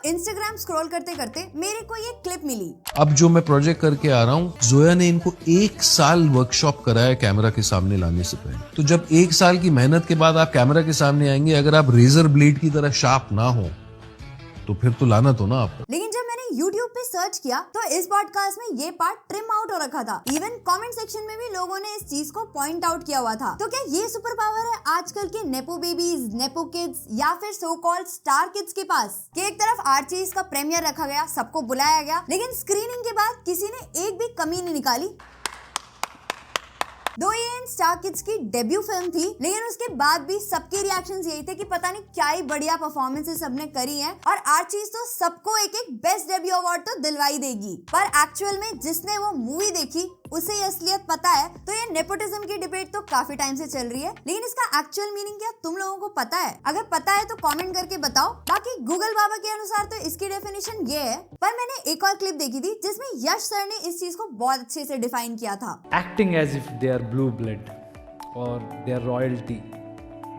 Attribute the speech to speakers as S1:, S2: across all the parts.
S1: Instagram scroll करते करते मेरे को ये क्लिप मिली।
S2: अब जो मैं प्रोजेक्ट करके आ रहा हूँ, जोया ने इनको 1 साल वर्कशॉप कराया कैमरा के सामने लाने से पहले। तो जब 1 साल की मेहनत के बाद आप कैमरा के सामने आएंगे, अगर आप रेजर ब्लेड की तरह शार्प ना हो तो फिर तो लाना तो ना आपको।
S1: लेकिन जब मैंने YouTube पे सर्च किया तो इस पॉडकास्ट में ये पार्ट ट्रिम आउट हो रखा था। इवन कमेंट सेक्शन में भी लोगों ने इस चीज को पॉइंट आउट किया हुआ था। तो क्या ये सुपर पावर है आजकल के नेपो बेबीज, नेपो किड्स या फिर सो कॉल्ड स्टार किड्स के पास कि एक तरफ आर्चीज का प्रीमियर रखा गया, सबको बुलाया गया, लेकिन स्क्रीनिंग के बाद किसी ने एक भी कमी नहीं निकाली। दो ये इन स्टार किड्स की डेब्यू फिल्म थी, लेकिन उसके बाद भी सबके रिएक्शंस यही थे कि पता नहीं क्या ही बढ़िया परफॉर्मेंसेस सबने करी हैं और आर्चीज तो सबको एक एक बेस्ट डेब्यू अवार्ड तो दिलवाई देगी। पर एक्चुअल में जिसने वो मूवी देखी उसे ये असलियत पता है। तो ये नेपोटिज्म की डिबेट तो काफी टाइम से चल रही है, लेकिन इसका एक्चुअल मीनिंग क्या तुम लोगों को पता है? अगर पता है तो कमेंट करके बताओ। बाकी गूगल बाबा के अनुसार तो इसकी डेफिनेशन ये है, पर मैंने एक और क्लिप देखी थी जिसमें यश सर ने इस चीज को बहुत अच्छे से डिफाइन किया था।
S3: Acting as if they are blue blood or they are royalty,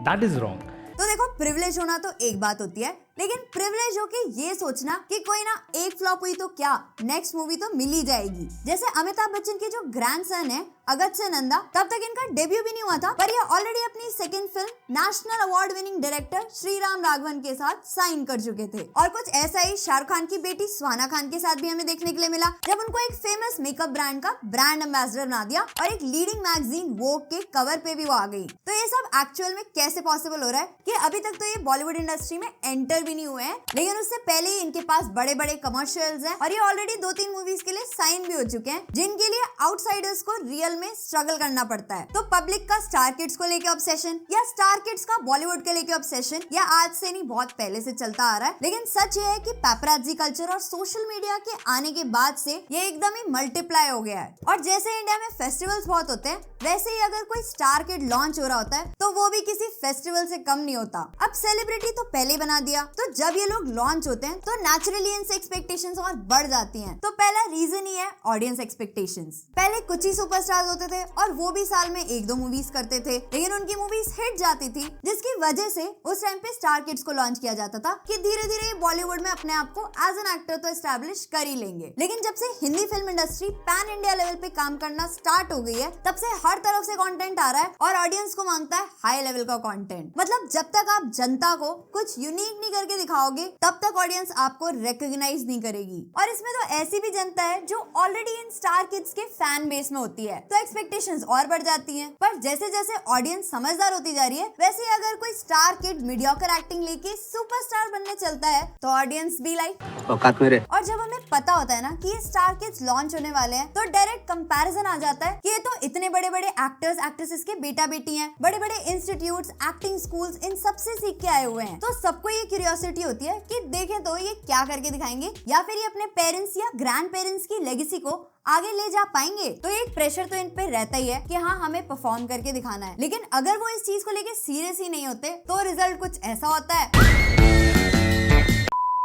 S3: that is wrong.
S1: तो देखो, प्रिविलेज होना तो एक बात होती है, लेकिन प्रिविलेज होके ये सोचना कि कोई ना एक फ्लॉप हुई तो क्या, नेक्स्ट मूवी तो मिल ही जाएगी। जैसे अमिताभ बच्चन के जो ग्रैंडसन है अगस्त्य नंदा, तब तक इनका डेब्यू भी नहीं हुआ था, पर ये ऑलरेडी अपनी second film national award winning director Shriram Raghavan के साथ साइन कर चुके थे। और कुछ ऐसा ही शाहरुख खान की बेटी सुहाना खान के साथ भी हमें देखने के लिए मिला, जब उनको एक फेमस मेकअप ब्रांड का ब्रांड एम्बेसडर बना दिया और एक लीडिंग मैगजीन वोग के कवर पे भी वो आ गई। तो ये सब एक्चुअल में कैसे पॉसिबल हो रहा है कि अभी तक तो ये बॉलीवुड इंडस्ट्री में एंटर भी नहीं हुए हैं, लेकिन उससे पहले ही इनके पास बड़े बड़े कमर्शियल्स हैं और ये ऑलरेडी 2-3 मूवीज के लिए साइन भी हो चुके हैं, जिनके लिए आउटसाइडर्स को रियल में स्ट्रगल करना पड़ता है। तो पब्लिक का स्टार किड्स को लेके ऑब्सेशन या स्टार किड्स का बॉलीवुड के लेके ऑब्सेशन या आज से नहीं बहुत पहले से चलता आ रहा है, लेकिन सच ये है कि पैपराजी कल्चर और सोशल मीडिया के आने के बाद से ये एकदम ही मल्टीप्लाई हो गया है। और जैसे इंडिया में फेस्टिवल्स बहुत होते हैं, वैसे ही अगर कोई स्टार किड लॉन्च हो रहा होता है तो वो भी किसी फेस्टिवल से कम नहीं होता। अब सेलिब्रिटी तो पहले बना दिया, तो जब ये लोग लॉन्च होते हैं तो नेचुरली इनसे एक्सपेक्टेशंस और बढ़ जाती हैं। तो पहला रीजन ही है ऑडियंस एक्सपेक्टेशंस। पहले कुछ ही सुपरस्टार्स होते थे और वो भी साल में 1-2 मूवीज करते थे, लेकिन उनकी मूवीज हिट जाती थी, जिसकी वजह से उस टाइम पे स्टार किड्स को लॉन्च किया जाता था कि धीरे धीरे बॉलीवुड में अपने आप को एज एन एक्टर तो एस्टैब्लिश कर ही लेंगे। लेकिन जब से Hindi film industry pan India level पे काम करना स्टार्ट हो गई है, तब से हर तरफ से कंटेंट आ रहा है और ऑडियंस को मांगता है हाई लेवल का कंटेंट। मतलब जब तक आप जनता को कुछ यूनिक नहीं करके दिखाओगे, तब तक ऑडियंस आपको रिकॉग्नाइज नहीं करेगी। और इसमें तो ऐसी भी जनता है जो ऑलरेडी इन स्टार किड्स के फैन बेस में होती है, तो एक्सपेक्टेशंस और बढ़ जाती हैं। पर जैसे जैसे ऑडियंस समझदार होती जा रही है, वैसे ही अगर कोई स्टार किड मीडियोकर एक्टिंग लेके सुपरस्टार बनने चलता है तो ऑडियंस भी लाइक औकात मेरे। और जब हमें पता होता है ना कि ये स्टार किड्स लॉन्च होने वाले हैं, तो डायरेक्ट कंपैरिजन आ जाता है कि ये तो इतने बड़े बड़े एक्टर्स एक्ट्रेसेस के बेटा बेटी हैं, बड़े बड़े इंस्टीट्यूट्स, एक्टिंग स्कूल्स, इन सबसे सीख के आए हुए हैं। तो सबको ये क्यूरियोसिटी होती है कि देखें तो ये क्या करके दिखाएंगे, या फिर ये अपने पेरेंट्स या ग्रैंड पेरेंट्स की लेगेसी को आगे ले जा पाएंगे। तो एक प्रेशर तो इन पे रहता ही है कि हाँ, हमें परफॉर्म करके दिखाना है। लेकिन अगर वो इस चीज को लेके सीरियस ही नहीं होते तो रिजल्ट कुछ ऐसा होता है।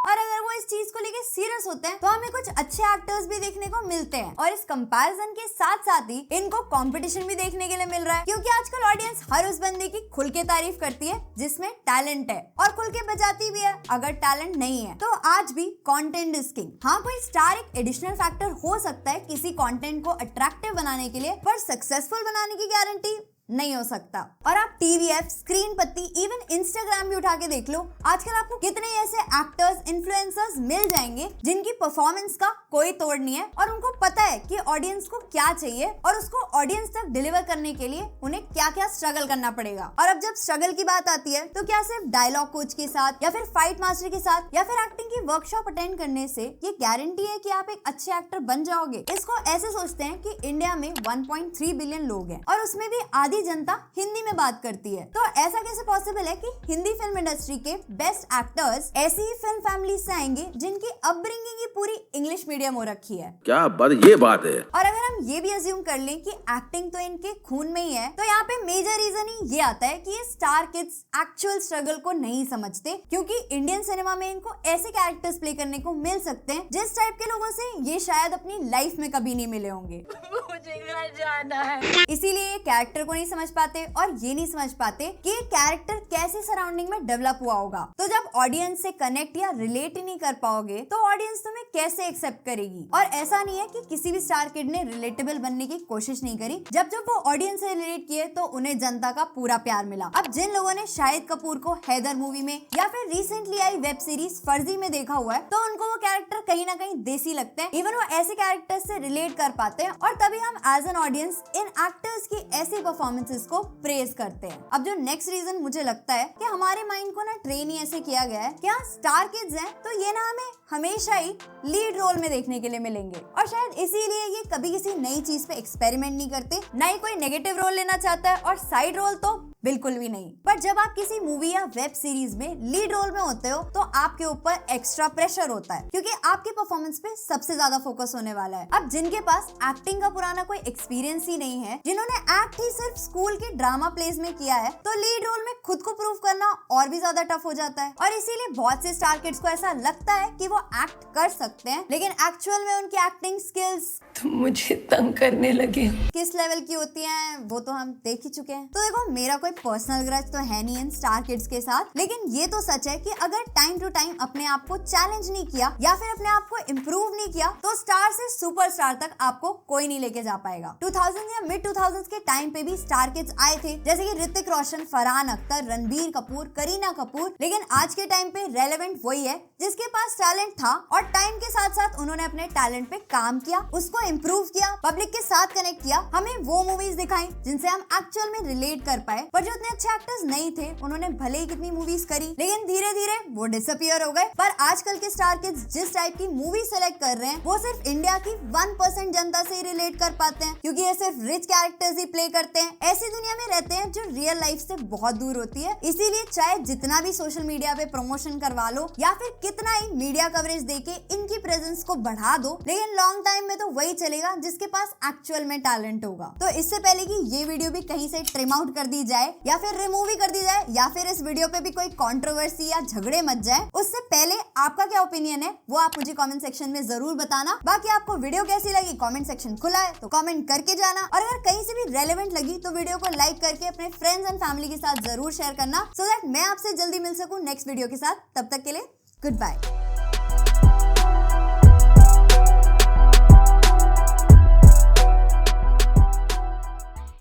S1: और अगर वो इस चीज को लेके सीरियस होते हैं तो हमें कुछ अच्छे एक्टर्स भी देखने को मिलते हैं। और इस कंपैरिजन के साथ साथ ही इनको कंपटीशन भी देखने के लिए मिल रहा है, क्योंकि आजकल ऑडियंस हर उस बंदे की खुल के तारीफ करती है जिसमें टैलेंट है, और खुल के बजाती भी है अगर टैलेंट नहीं है। तो आज भी कंटेंट इज किंग। हाँ, कोई स्टार एक एडिशनल फैक्टर हो सकता है किसी कंटेंट को अट्रैक्टिव बनाने के लिए, पर सक्सेसफुल बनाने की गारंटी नहीं हो सकता। और आप टीवी ऐप, स्क्रीन पत्ती, इवन इंस्टाग्राम भी उठा के देख लो, आजकल आपको कितने ऐसे एक्टर्स, इन्फ्लुएंसर्स मिल जाएंगे जिनकी परफॉर्मेंस का कोई तोड़ नहीं है और उनको पता है कि ऑडियंस को क्या चाहिए और उसको ऑडियंस तक डिलीवर करने के लिए उन्हें क्या क्या स्ट्रगल करना पड़ेगा। और अब जब स्ट्रगल की बात आती है तो क्या सिर्फ डायलॉग कोच के साथ या फिर फाइट मास्टर के साथ या फिर एक्टिंग की वर्कशॉप अटेंड करने से ये गारंटी है कि आप एक अच्छे एक्टर बन जाओगे? इसको ऐसे सोचते हैं कि इंडिया में 1.3 बिलियन लोग हैं और उसमें भी आधी जनता हिंदी में बात करती है। तो ऐसा कैसे पॉसिबल है कि हिंदी फिल्म इंडस्ट्री के बेस्ट एक्टर्स ऐसी ही फिल्म फैमिली से आएंगे जिनकी अपब्रिंगिंग ही पूरी इंग्लिश मीडियम हो रखी है?
S4: क्या बात, ये बात है।
S1: और अगर हम ये भी अज्यूम कर लें कि एक्टिंग तो इनके खून में ही है, तो यहाँ पे मेजर रीजन ही ये आता है कि ये स्टार किड्स एक्चुअल स्ट्रगल को नहीं समझते, क्योंकि इंडियन सिनेमा में इनको ऐसे कैरेक्टर्स प्ले करने को मिल सकते हैं जिस टाइप के लोगों से ये शायद अपनी लाइफ में कभी नहीं मिले होंगे।
S5: मुझे घर जाना है।
S1: इसीलिए ये कैरेक्टर को नहीं नहीं समझ पाते और ये नहीं समझ पाते कि ये कैरेक्टर कैसे सराउंडिंग में डेवलप हुआ होगा। तो जब ऑडियंस से कनेक्ट या रिलेट ही नहीं कर पाओगे तो ऑडियंस तुम्हें कैसे एक्सेप्ट करेगी। और ऐसा नहीं है कि किसी भी स्टार किड ने रिलेटेबल बनने की कोशिश नहीं करी। जब वो ऑडियंस से रिलेट किए तो उन्हें जनता का पूरा प्यार मिला। अब जिन लोगों ने शाहिद कपूर को हैदर मूवी में या फिर रिसेंटली आई वेब सीरीज फर्जी में देखा हुआ है तो उनको वो कैरेक्टर कहीं ना कहीं देसी लगते हैं। इवन वो ऐसे कैरेक्टर्स से रिलेट कर पाते हैं और तभी हम एज एन ऑडियंस इन एक्टर्स की ऐसी परफॉर्मेंसेस को प्रेज करते हैं। अब जो नेक्स्ट रीजन मुझे लगता है कि हमारे माइंड को ना ट्रेन ही ऐसे किया गया है कि हाँ स्टार किड्स हैं तो ये ना हमें हमेशा ही लीड रोल में देखने के लिए मिलेंगे और शायद इसीलिए ये कभी किसी नई चीज पे एक्सपेरिमेंट नहीं करते, ना ही कोई नेगेटिव रोल लेना चाहता है और साइड रोल तो बिल्कुल भी नहीं। पर जब आप किसी मूवी या वेब सीरीज में लीड रोल में होते हो तो आपके ऊपर एक्स्ट्रा प्रेशर होता है क्योंकि आपकी परफॉर्मेंस पे सबसे ज्यादा फोकस होने वाला है। अब जिनके पास एक्टिंग का पुराना कोई एक्सपीरियंस ही नहीं है, जिन्होंने एक्ट ही सिर्फ स्कूल के ड्रामा प्लेस में किया है, तो लीड रोल में खुद को प्रूव करना और भी ज्यादा टफ हो जाता है। और इसीलिए बहुत से स्टार किड्स को ऐसा लगता है कि वो एक्ट कर सकते हैं लेकिन एक्चुअल में उनकी एक्टिंग स्किल्स
S4: तुम मुझे तंग करने लगे
S1: किस लेवल की होती हैं वो तो हम देख ही चुके हैं। तो देखो मेरा कोई पर्सनल ग्रज तो है नहीं इन स्टार किड्स के साथ, लेकिन ये तो सच है कि अगर टाइम टू टाइम अपने आप को चैलेंज नहीं किया या फिर अपने आप को इम्प्रूव नहीं किया तो स्टार से सुपरस्टार तक आपको कोई नहीं लेके जा पाएगा। 2000 या मिड 2000s के टाइम पे भी स्टार किड्स आए थे जैसे कि ऋतिक रोशन, फरहान अख्तर, रणबीर कपूर, करीना कपूर, लेकिन आज के टाइम पे रेलेवेंट वही है जिसके पास टैलेंट था और टाइम के साथ साथ उन्होंने अपने टैलेंट पे काम किया, उसको इम्प्रूव किया, पब्लिक के साथ कनेक्ट किया, हमें वो मूवीज दिखाई जिनसे हम एक्चुअल में रिलेट कर पाए। पर जो इतने अच्छे एक्टर्स नहीं थे उन्होंने भले ही कितनी मूवीज करी लेकिन धीरे धीरे वो डिसअपियर हो गए। पर आजकल के स्टार किड्स जिस टाइप की मूवी सेलेक्ट कर रहे हैं वो सिर्फ इंडिया की 1% जनता से ही रिलेट कर पाते हैं क्योंकि ये सिर्फ रिच कैरेक्टर्स ही प्ले करते हैं, ऐसी दुनिया में रहते हैं जो रियल लाइफ से बहुत दूर होती है। इसीलिए चाहे जितना भी सोशल मीडिया पे प्रमोशन करवा लो या फिर कितना ही मीडिया कवरेज देके इनकी प्रेजेंस को बढ़ा दो, लेकिन लॉन्ग टाइम में तो वही चलेगा जिसके पास एक्चुअल में टैलेंट होगा। तो इससे पहले कि ये वीडियो भी कहीं से ट्रिम आउट कर दी जाए या फिर रिमूव ही कर दी जाए या फिर इस वीडियो पे भी कोई कंट्रोवर्सी या झगड़े मच जाए, उससे पहले आपका क्या ओपिनियन है वो आप मुझे कमेंट सेक्शन में जरूर बताना। बाकी आपको वीडियो कैसी लगी कमेंट सेक्शन खुला है तो कमेंट करके जाना और अगर कहीं से भी रेलेवेंट लगी तो वीडियो को लाइक करके अपने फ्रेंड्स एंड फैमिली के साथ जरूर शेयर करना सो दैट मैं आपसे जल्दी मिल सकूं नेक्स्ट वीडियो के साथ। तब तक के लिए गुड बाय।